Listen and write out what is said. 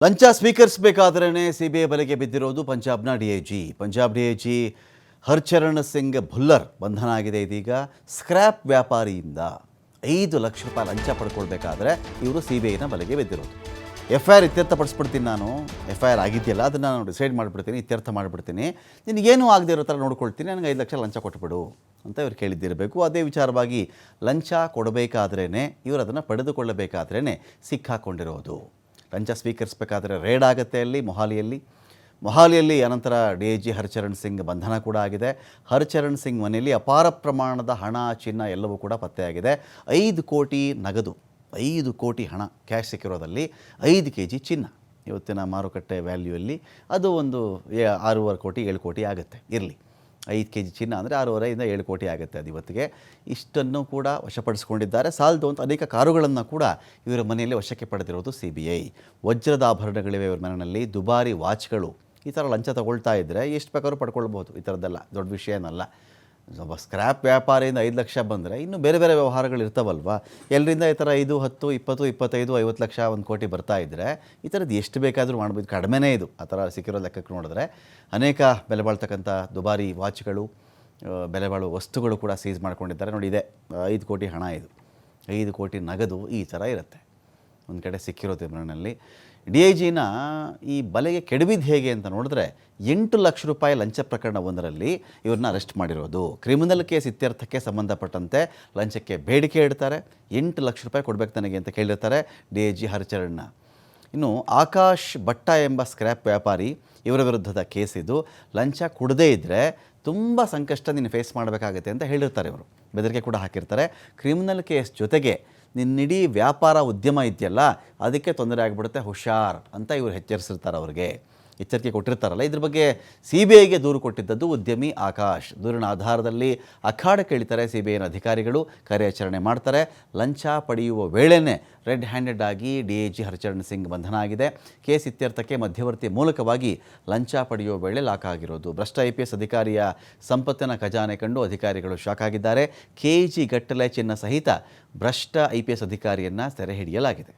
ಲಂಚ ಸ್ವೀಕರಿಸಬೇಕಾದ್ರೇ ಸಿಬಿಐ ಬಲೆಗೆ ಬಿದ್ದಿರೋದು ಪಂಜಾಬ್ನ ಡಿಐಜಿ. ಪಂಜಾಬ್ ಡಿಐಜಿ ಹರ್ಚರಣ್ ಸಿಂಗ್ ಭುಲ್ಲರ್ ಬಂಧನ ಆಗಿದೆ. ಇದೀಗ ಸ್ಕ್ರ್ಯಾಪ್ ವ್ಯಾಪಾರಿಯಿಂದ 5 ಲಕ್ಷ ರೂಪಾಯಿ ಲಂಚ ಪಡ್ಕೊಳ್ಬೇಕಾದ್ರೆ ಇವರು ಸಿಬಿಐನ ಬಲೆಗೆ ಬಿದ್ದಿರೋದು. ಎಫ್ಐಆರ್ ಇತ್ಯರ್ಥಪಡಿಸ್ಬಿಡ್ತೀನಿ, ನಾನು ಎಫ್ಐಆರ್ ಆಗಿದೆಯಲ್ಲ ಅದನ್ನು ನಾನು ಡಿಸೈಡ್ ಮಾಡಿಬಿಡ್ತೀನಿ, ಇತ್ಯರ್ಥ ಮಾಡಿಬಿಡ್ತೀನಿ, ನಿನಗೇನು ಆಗದೆ ಇರೋ ಥರ ನೋಡ್ಕೊಳ್ತೀನಿ, ನನಗೆ 5 ಲಕ್ಷ ಲಂಚ ಕೊಟ್ಬಿಡು ಅಂತ ಇವ್ರು ಕೇಳಿದ್ದಿರಬೇಕು. ಅದೇ ವಿಚಾರವಾಗಿ ಲಂಚ ಕೊಡಬೇಕಾದ್ರೇ ಇವರು ಅದನ್ನು ಪಡೆದುಕೊಳ್ಳಬೇಕಾದ್ರೇ ಸಿಕ್ಕಾಕೊಂಡಿರೋದು. ಲಂಚ ಸ್ವೀಕರಿಸಬೇಕಾದ್ರೆ ರೇಡ್ ಆಗುತ್ತೆ ಅಲ್ಲಿ ಮೊಹಾಲಿಯಲ್ಲಿ. ಅನಂತರ ಡಿಐಜಿ ಹರ್ಚರಣ್ ಸಿಂಗ್ ಬಂಧನ ಕೂಡ ಆಗಿದೆ. ಹರ್ಚರಣ್ ಸಿಂಗ್ ಮನೆಯಲ್ಲಿ ಅಪಾರ ಪ್ರಮಾಣದ ಹಣ, ಚಿನ್ನ ಎಲ್ಲವೂ ಕೂಡ ಪತ್ತೆಯಾಗಿದೆ. 5 ಕೋಟಿ ನಗದು, 5 ಕೋಟಿ ಹಣ ಕ್ಯಾಶ್ ಸಿಕ್ಕಿರೋದಲ್ಲಿ 5 kg ಚಿನ್ನ. ಇವತ್ತಿನ ಮಾರುಕಟ್ಟೆ ವ್ಯಾಲ್ಯೂಯಲ್ಲಿ ಅದು ಒಂದು 6.5 ಕೋಟಿ 7 ಕೋಟಿ ಆಗುತ್ತೆ. ಇರಲಿ, 5 kg ಚಿನ್ನ ಅಂದರೆ 6.5 7 ಕೋಟಿ ಆಗುತ್ತೆ ಅದು ಇವತ್ತಿಗೆ. ಇಷ್ಟನ್ನು ಕೂಡ ವಶಪಡಿಸಿಕೊಂಡಿದ್ದಾರೆ. ಸಾಲದು ಅಂತ ಅನೇಕ ಕಾರುಗಳನ್ನು ಕೂಡ ಇವರ ಮನೆಯಲ್ಲಿ ವಶಕ್ಕೆ ಪಡೆದಿರೋದು ಸಿಬಿಐ. ವಜ್ರದ ಆಭರಣಗಳಿವೆ ಇವರ ಮನೆಯಲ್ಲಿ, ದುಬಾರಿ ವಾಚ್ಗಳು. ಈ ಥರ ಲಂಚ ತಗೊಳ್ತಾ ಇದ್ದರೆ ಎಷ್ಟು ಬೇಕಾದ್ರೂ ಪಡ್ಕೊಳ್ಬೋದು. ಈ ಥರದ್ದೆಲ್ಲ ದೊಡ್ಡ ವಿಷಯ ಏನಲ್ಲ. ಒಬ್ಬ ಸ್ಕ್ರ್ಯಾಪ್ ವ್ಯಾಪಾರಿಯಿಂದ 5 ಲಕ್ಷ ಬಂದರೆ ಇನ್ನು ಬೇರೆ ಬೇರೆ ವ್ಯವಹಾರಗಳು ಇರ್ತಾವಲ್ವ. ಎಲ್ಲರಿಂದ ಈ ಥರ 5, 10, 20, 25, 50 ಲಕ್ಷ 1 ಕೋಟಿ ಬರ್ತಾ ಇದ್ದರೆ ಈ ಥರದ್ದು ಎಷ್ಟು ಬೇಕಾದರೂ ಮಾಡ್ಬೋದು. ಕಡಿಮೆನೇ ಇದು ಆ ಥರ ಸಿಕ್ಕಿರೋ ಲೆಕ್ಕಕ್ಕೆ ನೋಡಿದ್ರೆ. ಅನೇಕ ಬೆಲೆ ಬಾಳ್ತಕ್ಕಂಥ ದುಬಾರಿ ವಾಚ್ಗಳು, ಬೆಲೆ ಬಾಳುವ ವಸ್ತುಗಳು ಕೂಡ ಸೀಸ್ ಮಾಡ್ಕೊಂಡಿದ್ದಾರೆ. ನೋಡಿ, ಇದೆ 5 ಕೋಟಿ ಹಣ, ಇದು 5 ಕೋಟಿ ನಗದು ಈ ಥರ ಇರುತ್ತೆ ಒಂದು ಕಡೆ ಸಿಕ್ಕಿರೋದು ಮನೆಯಲ್ಲಿ. ಡಿಐಜಿನ ಈ ಬಲೆಗೆ ಕೆಡವಿದ್ದು ಹೇಗೆ ಅಂತ ನೋಡಿದ್ರೆ 8 ಲಕ್ಷ ರೂಪಾಯಿ ಲಂಚ ಪ್ರಕರಣವೊಂದರಲ್ಲಿ ಇವ್ರನ್ನ ಅರೆಸ್ಟ್ ಮಾಡಿರೋದು. ಕ್ರಿಮಿನಲ್ ಕೇಸ್ ಇತ್ಯರ್ಥಕ್ಕೆ ಸಂಬಂಧಪಟ್ಟಂತೆ ಲಂಚಕ್ಕೆ ಬೇಡಿಕೆ ಇಡ್ತಾರೆ. 8 ಲಕ್ಷ ರೂಪಾಯಿ ಕೊಡಬೇಕು ನನಗೆ ಅಂತ ಕೇಳಿರ್ತಾರೆ ಡಿಐಜಿ ಹರ್ಚರಣ್ನ. ಇನ್ನು ಆಕಾಶ್ ಭಟ್ಟ ಎಂಬ ಸ್ಕ್ರ್ಯಾಪ್ ವ್ಯಾಪಾರಿ, ಇವರ ವಿರುದ್ಧದ ಕೇಸ್ ಇದು. ಲಂಚ ಕೊಡದೇ ಇದ್ದರೆ ತುಂಬ ಸಂಕಷ್ಟ ನೀನು ಫೇಸ್ ಮಾಡಬೇಕಾಗುತ್ತೆ ಅಂತ ಹೇಳಿರ್ತಾರೆ. ಇವರು ಬೆದರಿಕೆ ಕೂಡ ಹಾಕಿರ್ತಾರೆ. ಕ್ರಿಮಿನಲ್ ಕೇಸ್ ಜೊತೆಗೆ ನಿನ್ನಿಡೀ ವ್ಯಾಪಾರ ಉದ್ಯಮ ಇದೆಯಲ್ಲ ಅದಕ್ಕೆ ತೊಂದರೆ ಆಗಿಬಿಡುತ್ತೆ, ಹುಷಾರ್ ಅಂತ ಇವರು ಎಚ್ಚರಿಸಿರ್ತಾರೆ. ಅವ್ರಿಗೆ ಎಚ್ಚರಿಕೆ ಕೊಟ್ಟಿರ್ತಾರಲ್ಲ. ಇದ್ರ ಬಗ್ಗೆ ಸಿಬಿಐಗೆ ದೂರು ಕೊಟ್ಟಿದ್ದದ್ದು ಉದ್ಯಮಿ ಆಕಾಶ್. ದೂರಿನ ಆಧಾರದಲ್ಲಿ ಅಖಾಡಕ್ಕೆ ಇಳಿತಾರೆ ಸಿಬಿಐನ ಅಧಿಕಾರಿಗಳು, ಕಾರ್ಯಾಚರಣೆ ಮಾಡ್ತಾರೆ. ಲಂಚ ಪಡೆಯುವ ವೇಳೆಯೇ ರೆಡ್ ಹ್ಯಾಂಡೆಡ್ ಆಗಿ ಡಿಐಜಿ ಹರ್ಚರಣ್ ಸಿಂಗ್ ಬಂಧನ ಆಗಿದೆ. ಕೇಸ್ ಇತ್ಯರ್ಥಕ್ಕೆ ಮಧ್ಯವರ್ತಿ ಮೂಲಕವಾಗಿ ಲಂಚ ಪಡೆಯುವ ವೇಳೆ ಲಾಕ್ ಆಗಿರೋದು. ಭ್ರಷ್ಟ IPS ಅಧಿಕಾರಿಯ ಸಂಪತ್ತಿನ ಖಜಾನೆ ಕಂಡು ಅಧಿಕಾರಿಗಳು ಶಾಕ್ ಆಗಿದ್ದಾರೆ. KG ಗಟ್ಟಲೆ ಚಿನ್ನ ಸಹಿತ ಭ್ರಷ್ಟ IPS ಅಧಿಕಾರಿಯನ್ನು ಸೆರೆ ಹಿಡಿಯಲಾಗಿದೆ.